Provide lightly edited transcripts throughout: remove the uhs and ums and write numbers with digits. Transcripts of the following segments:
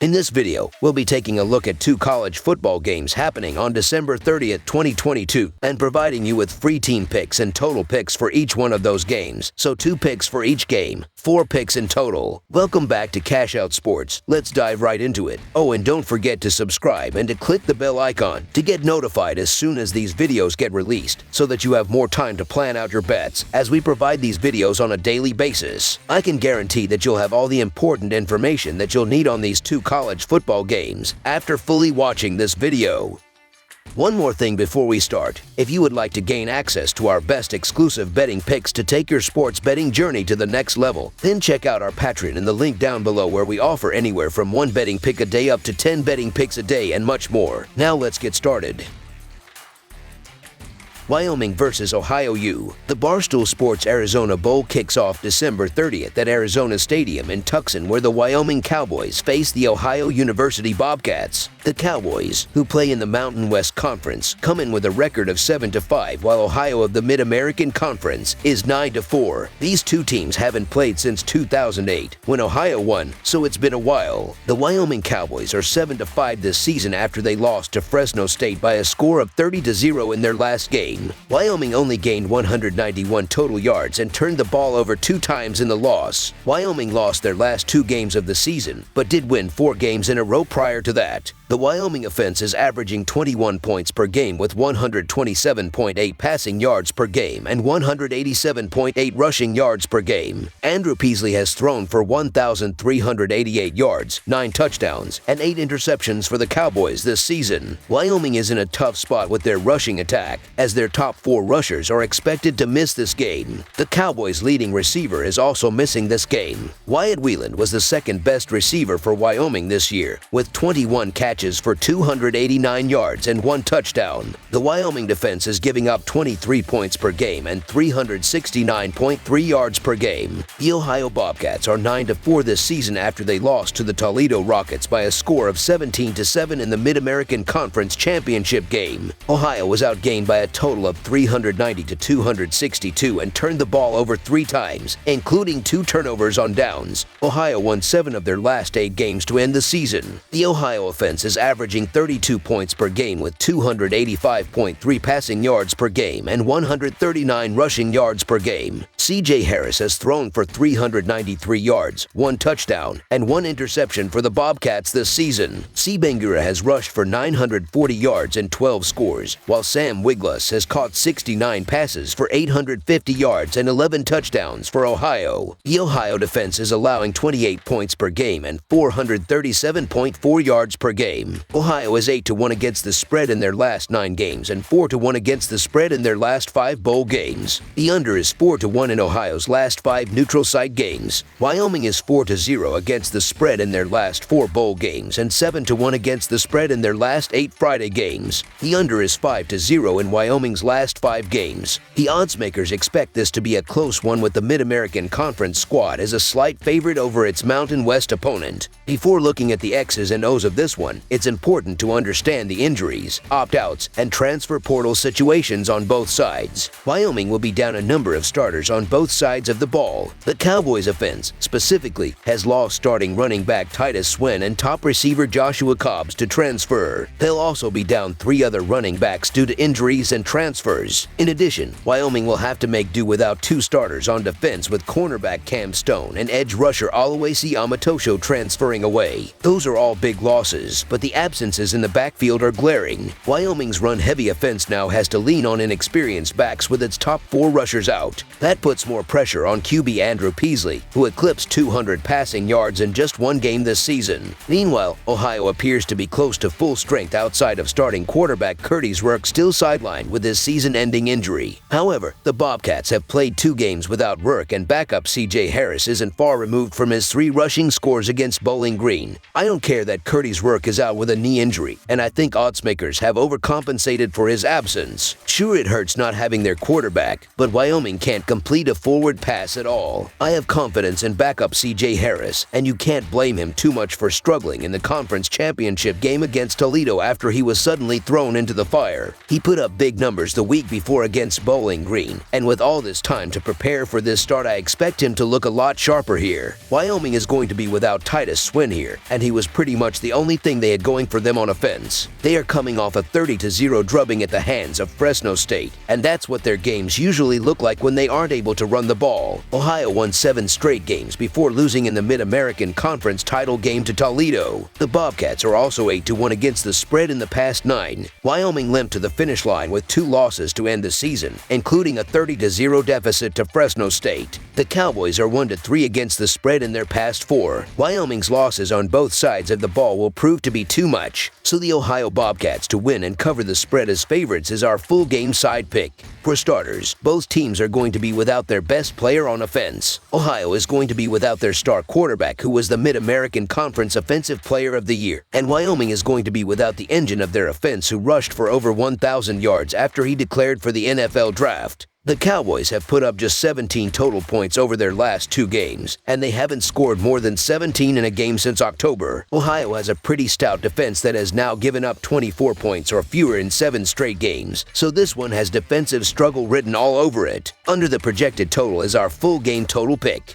In this video, we'll be taking a look at 2 college football games happening on December 30th, 2022, and providing you with free team picks and total picks for each one of those games. So 2 picks for each game, 4 picks in total. Welcome back to Cash Out Sports. Let's dive right into it. Oh, and don't forget to subscribe and to click the bell icon to get notified as soon as these videos get released, so that you have more time to plan out your bets as we provide these videos on a daily basis. I can guarantee that you'll have all the important information that you'll need on these 2 college football games after fully watching this video. One more thing before we start. If you would like to gain access to our best exclusive betting picks to take your sports betting journey to the next level, then check out our Patreon in the link down below, where we offer anywhere from 1 betting pick a day up to 10 betting picks a day and much more. Now let's get started. Wyoming versus Ohio U. The Barstool Sports Arizona Bowl kicks off December 30th at Arizona Stadium in Tucson, where the Wyoming Cowboys face the Ohio University Bobcats. The Cowboys, who play in the Mountain West Conference, come in with a record of 7-5, while Ohio of the Mid-American Conference is 9-4. These 2 teams haven't played since 2008, when Ohio won, so it's been a while. The Wyoming Cowboys are 7-5 this season after they lost to Fresno State by a score of 30-0 in their last game. Wyoming only gained 191 total yards and turned the ball over 2 times in the loss. Wyoming lost their last 2 games of the season, but did win 4 games in a row prior to that. The Wyoming offense is averaging 21 points per game with 127.8 passing yards per game and 187.8 rushing yards per game. Andrew Peasley has thrown for 1,388 yards, 9 touchdowns, and 8 interceptions for the Cowboys this season. Wyoming is in a tough spot with their rushing attack, as their top 4 rushers are expected to miss this game. The Cowboys' leading receiver is also missing this game. Wyatt Wieland was the second best receiver for Wyoming this year, with 21 catches for 289 yards and 1 touchdown. The Wyoming defense is giving up 23 points per game and 369.3 yards per game. The Ohio Bobcats are 9-4 this season after they lost to the Toledo Rockets by a score of 17-7 in the Mid-American Conference Championship game. Ohio was outgained by a total of 390-262 and turned the ball over 3 times, including 2 turnovers on downs. Ohio won 7 of their last 8 games to end the season. The Ohio offense is averaging 32 points per game with 285.3 passing yards per game and 139 rushing yards per game. C.J. Harris has thrown for 393 yards, 1 touchdown, and 1 interception for the Bobcats this season. C. Bangura has rushed for 940 yards and 12 scores, while Sam Wigluss has caught 69 passes for 850 yards and 11 touchdowns for Ohio. The Ohio defense is allowing 28 points per game and 437.4 yards per game. Ohio is 8-1 against the spread in their last 9 games and 4-1 against the spread in their last 5 bowl games. The under is 4-1 in Ohio's last 5 neutral site games. Wyoming is 4-0 against the spread in their last 4 bowl games and 7-1 against the spread in their last 8 Friday games. The under is 5-0 in Wyoming's last 5 games. The odds makers expect this to be a close one, with the Mid-American Conference squad as a slight favorite over its Mountain West opponent. Before looking at the X's and O's of this one, it's important to understand the injuries, opt-outs, and transfer portal situations on both sides. Wyoming will be down a number of starters on both sides of the ball. The Cowboys' offense, specifically, has lost starting running back Titus Swen and top receiver Joshua Cobbs to transfer. They'll also be down 3 other running backs due to injuries and transfers. In addition, Wyoming will have to make do without 2 starters on defense, with cornerback Cam Stone and edge rusher Oluwasi Amatosho transferring away. Those are all big losses, but the absences in the backfield are glaring. Wyoming's run-heavy offense now has to lean on inexperienced backs with its top 4 rushers out. That puts more pressure on QB Andrew Peasley, who eclipsed 200 passing yards in just 1 game this season. Meanwhile, Ohio appears to be close to full strength outside of starting quarterback Curtis Rourke, still sidelined with his season-ending injury. However, the Bobcats have played 2 games without Rourke, and backup C.J. Harris isn't far removed from his 3 rushing scores against Bowling Green. I don't care that Curtis Rourke is is out with a knee injury, and I think oddsmakers have overcompensated for his absence. Sure, it hurts not having their quarterback, but Wyoming can't complete a forward pass at all. I have confidence in backup C.J. Harris, and you can't blame him too much for struggling in the conference championship game against Toledo after he was suddenly thrown into the fire. He put up big numbers the week before against Bowling Green, and with all this time to prepare for this start, I expect him to look a lot sharper here. Wyoming is going to be without Titus Swin here, and he was pretty much the only thing they had going for them on offense. They are coming off a 30-0 drubbing at the hands of Fresno State, and that's what their games usually look like when they aren't able to run the ball. Ohio won 7 straight games before losing in the Mid-American Conference title game to Toledo. The Bobcats are also 8-1 against the spread in the past 9. Wyoming limped to the finish line with 2 losses to end the season, including a 30-0 deficit to Fresno State. The Cowboys are 1-3 against the spread in their past 4. Wyoming's losses on both sides of the ball will prove to be too much, so the Ohio Bobcats to win and cover the spread as favorites is our full game side pick. For starters, both teams are going to be without their best player on offense. Ohio is going to be without their star quarterback, who was the Mid-American Conference Offensive Player of the Year, and Wyoming is going to be without the engine of their offense, who rushed for over 1,000 yards after he declared for the NFL draft. The Cowboys have put up just 17 total points over their last 2 games, and they haven't scored more than 17 in a game since October. Ohio has a pretty stout defense that has now given up 24 points or fewer in 7 straight games, so this one has defensive struggle written all over it. Under the projected total is our full game total pick.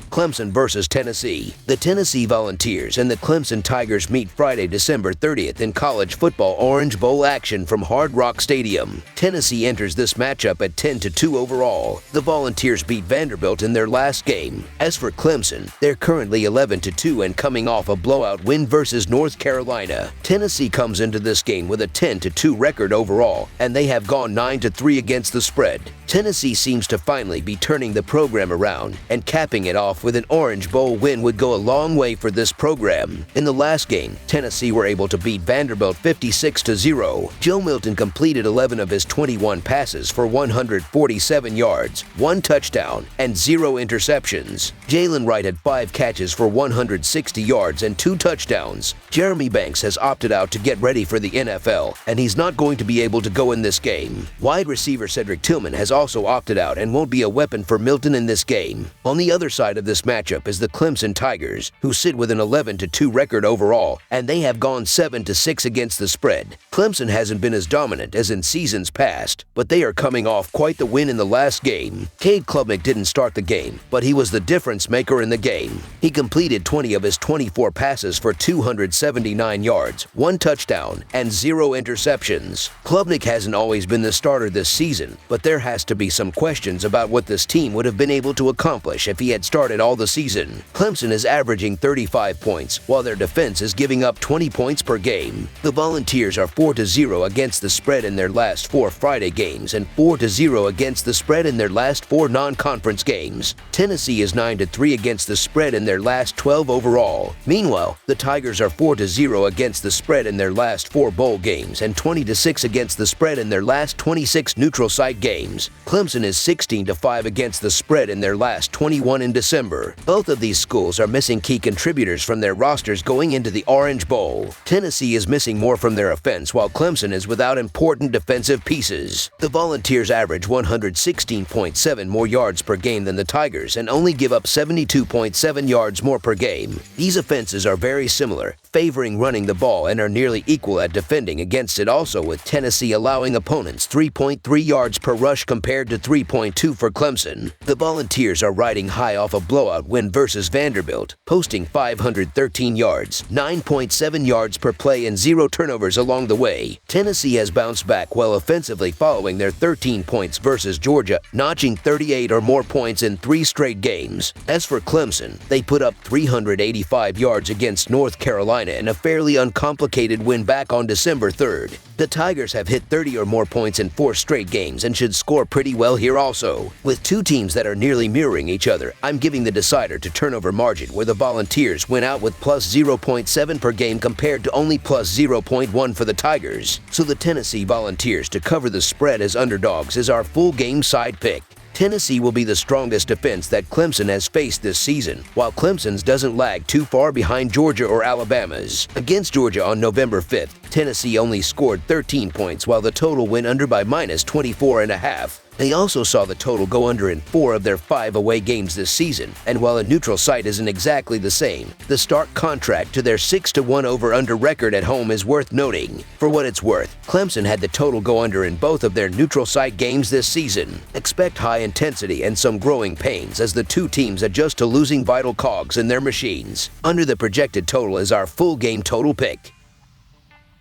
Clemson versus Tennessee. The Tennessee Volunteers and the Clemson Tigers meet Friday, December 30th in college football Orange Bowl action from Hard Rock Stadium. Tennessee enters this matchup at 10-2 overall. The Volunteers beat Vanderbilt in their last game. As for Clemson, they're currently 11-2 and coming off a blowout win versus North Carolina. Tennessee comes into this game with a 10-2 record overall, and they have gone 9-3 against the spread. Tennessee seems to finally be turning the program around, and capping it off with an Orange Bowl win would go a long way for this program. In the last game, Tennessee were able to beat Vanderbilt 56-0. Joe Milton completed 11 of his 21 passes for 147 yards, 1 touchdown, and 0 interceptions. Jalen Wright had 5 catches for 160 yards and 2 touchdowns. Jeremy Banks has opted out to get ready for the NFL, and he's not going to be able to go in this game. Wide receiver Cedric Tillman has also opted out and won't be a weapon for Milton in this game. On the other side of this matchup is the Clemson Tigers, who sit with an 11-2 record overall, and they have gone 7-6 against the spread. Clemson hasn't been as dominant as in seasons past, but they are coming off quite the win in the last game. Cade Klubnik didn't start the game, but he was the difference maker in the game. He completed 20 of his 24 passes for 279 yards, 1 touchdown, and 0 interceptions. Klubnik hasn't always been the starter this season, but there has to be some questions about what this team would have been able to accomplish if he had started all the season. Clemson is averaging 35 points, while their defense is giving up 20 points per game. The Volunteers are 4-0 against the spread in their last 4 Friday games and 4-0 against the spread in their last 4 non-conference games. Tennessee is 9-3 against the spread in their last 12 overall. Meanwhile, the Tigers are 4-0 against the spread in their last 4 bowl games and 20-6 against the spread in their last 26 neutral site games. Clemson is 16-5 against the spread in their last 21 in December. Both of these schools are missing key contributors from their rosters going into the Orange Bowl. Tennessee is missing more from their offense, while Clemson is without important defensive pieces. The Volunteers average 116.7 more yards per game than the Tigers and only give up 72.7 yards more per game. These offenses are very similar, favoring running the ball, and are nearly equal at defending against it, also with Tennessee allowing opponents 3.3 yards per rush compared to 3.2 for Clemson. The Volunteers are riding high off a blowout win versus Vanderbilt, posting 513 yards, 9.7 yards per play, and 0 turnovers along the way. Tennessee has bounced back well offensively following their 13 points versus Georgia, notching 38 or more points in 3 straight games. As for Clemson, they put up 385 yards against North Carolina in a fairly uncomplicated win back on December 3rd. The Tigers have hit 30 or more points in 4 straight games and should score pretty well here also. With 2 teams that are nearly mirroring each other, I'm giving the decider to turnover margin, where the Volunteers went out with plus 0.7 per game compared to only plus 0.1 for the Tigers. So the Tennessee Volunteers to cover the spread as underdogs is our full game side pick. Tennessee will be the strongest defense that Clemson has faced this season, while Clemson's doesn't lag too far behind Georgia or Alabama's. Against Georgia on November 5th, Tennessee only scored 13 points while the total went under by minus 24.5. They also saw the total go under in 4 of their 5 away games this season, and while a neutral site isn't exactly the same, the stark contrast to their 6-1 over-under record at home is worth noting. For what it's worth, Clemson had the total go under in both of their neutral site games this season. Expect high intensity and some growing pains as the two teams adjust to losing vital cogs in their machines. Under the projected total is our full game total pick.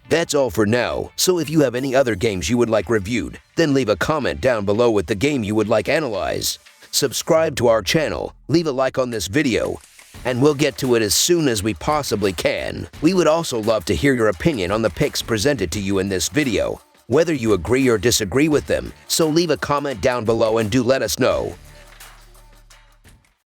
That's all for now, so if you have any other games you would like reviewed, then leave a comment down below with the game you would like analyzed. Subscribe to our channel, leave a like on this video, and we'll get to it as soon as we possibly can. We would also love to hear your opinion on the picks presented to you in this video, whether you agree or disagree with them, so leave a comment down below and do let us know.